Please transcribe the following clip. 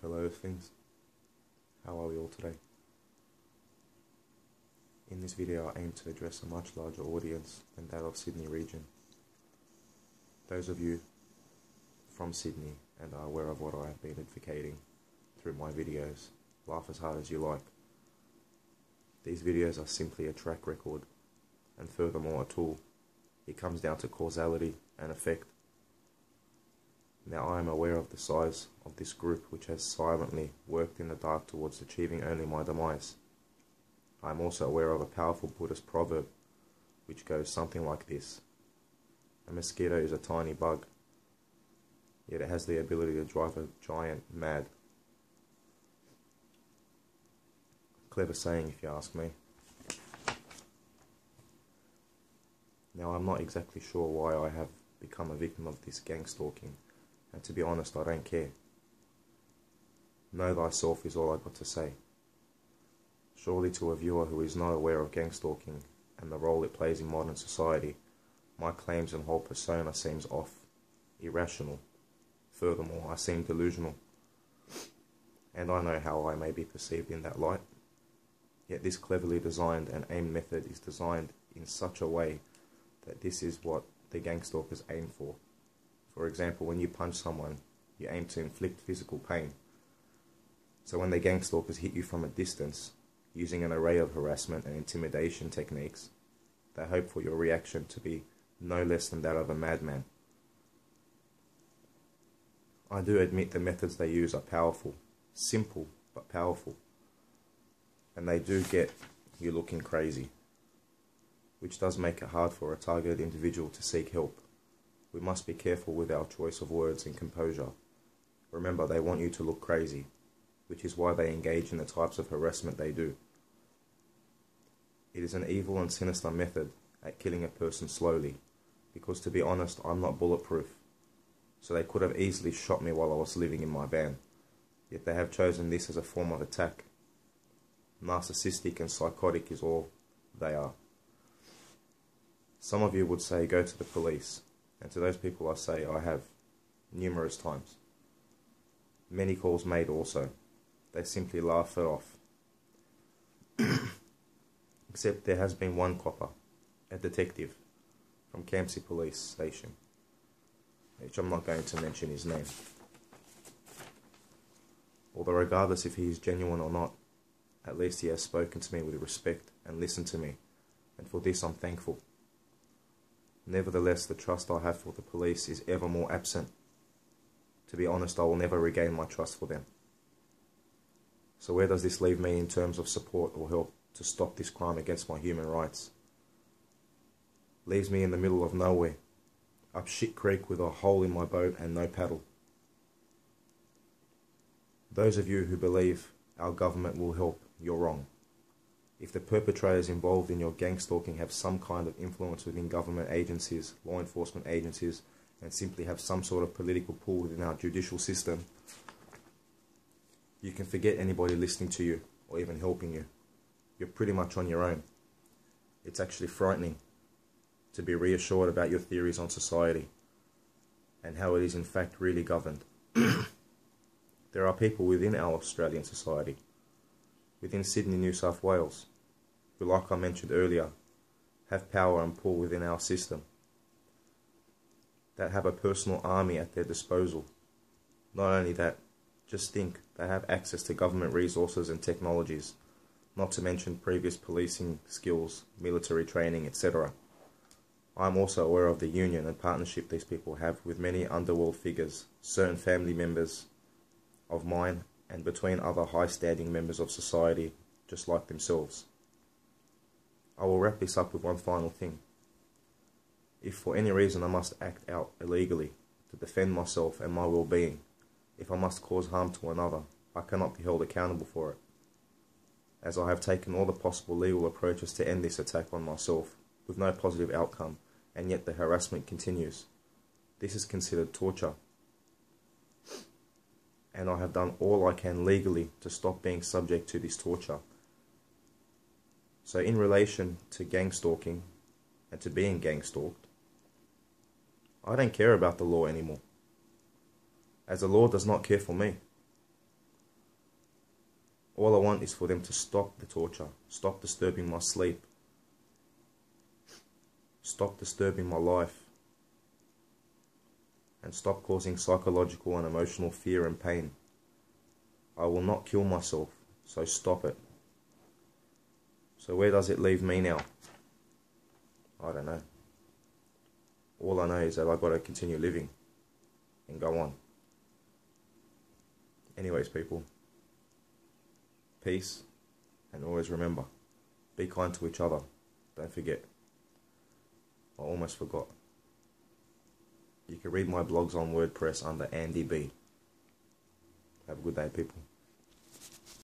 fellow Earthlings. How are we all today? In this video I aim to address a much larger audience than that of Sydney region. Those of you from Sydney and are aware of what I have been advocating through my videos, laugh as hard as you like. These videos are simply a track record and furthermore a tool. It comes down to causality and effect. Now I am aware of the size of this group which has silently worked in the dark towards achieving only my demise. I am also aware of a powerful Buddhist proverb which goes something like this: a mosquito is a tiny bug, yet it has the ability to drive a giant mad. Clever saying if you ask me. Now I'm not exactly sure why I have become a victim of this gangstalking, and to be honest I don't care. Know thyself is all I've got to say. Surely to a viewer who is not aware of gangstalking and the role it plays in modern society, my claims and whole persona seems off, irrational. Furthermore, I seem delusional. And I know how I may be perceived in that light. Yet this cleverly designed and aimed method is designed in such a way that this is what the gangstalkers aim for. For example, when you punch someone, you aim to inflict physical pain. So when the gangstalkers hit you from a distance, using an array of harassment and intimidation techniques, they hope for your reaction to be no less than that of a madman. I do admit the methods they use are powerful, simple but powerful, and they do get you looking crazy, which does make it hard for a targeted individual to seek help. We must be careful with our choice of words and composure. Remember, they want you to look crazy, which is why they engage in the types of harassment they do. It is an evil and sinister method at killing a person slowly, because to be honest, I'm not bulletproof, so they could have easily shot me while I was living in my van, yet they have chosen this as a form of attack. Narcissistic and psychotic is all they are. Some of you would say go to the police, and to those people I say I have, numerous times. Many calls made also. They simply laugh it off. Except there has been one copper, a detective, from Campsie Police Station, which I'm not going to mention his name. Although regardless if he is genuine or not, at least he has spoken to me with respect and listened to me, and for this I'm thankful. Nevertheless, the trust I have for the police is ever more absent. To be honest, I will never regain my trust for them. So where does this leave me in terms of support or help to stop this crime against my human rights? Leaves me in the middle of nowhere, up shit creek with a hole in my boat and no paddle. Those of you who believe our government will help, you're wrong. If the perpetrators involved in your gangstalking have some kind of influence within government agencies, law enforcement agencies, and simply have some sort of political pull within our judicial system, you can forget anybody listening to you or even helping you. You're pretty much on your own. It's actually frightening to be reassured about your theories on society and how it is in fact really governed. There are people within our Australian society, within Sydney, New South Wales, who, like I mentioned earlier, have power and pull within our system, that have a personal army at their disposal. Not only that, just think, they have access to government resources and technologies, not to mention previous policing skills, military training, etc. I am also aware of the union and partnership these people have with many underworld figures, certain family members of mine, and between other high-standing members of society just like themselves. I will wrap this up with one final thing. If for any reason I must act out illegally to defend myself and my well-being, if I must cause harm to another, I cannot be held accountable for it, as I have taken all the possible legal approaches to end this attack on myself, with no positive outcome, and yet the harassment continues. This is considered torture, and I have done all I can legally to stop being subject to this torture. So in relation to gangstalking and to being gangstalked, I don't care about the law anymore, as the law does not care for me. All I want is for them to stop the torture, stop disturbing my sleep, stop disturbing my life, and stop causing psychological and emotional fear and pain. I will not kill myself, so stop it. So where does it leave me now? I don't know. All I know is that I've got to continue living and go on. Anyways, people, peace, and always remember, be kind to each other. Don't forget. I almost forgot. You can read my blogs on WordPress under Andy B. Have a good day, people.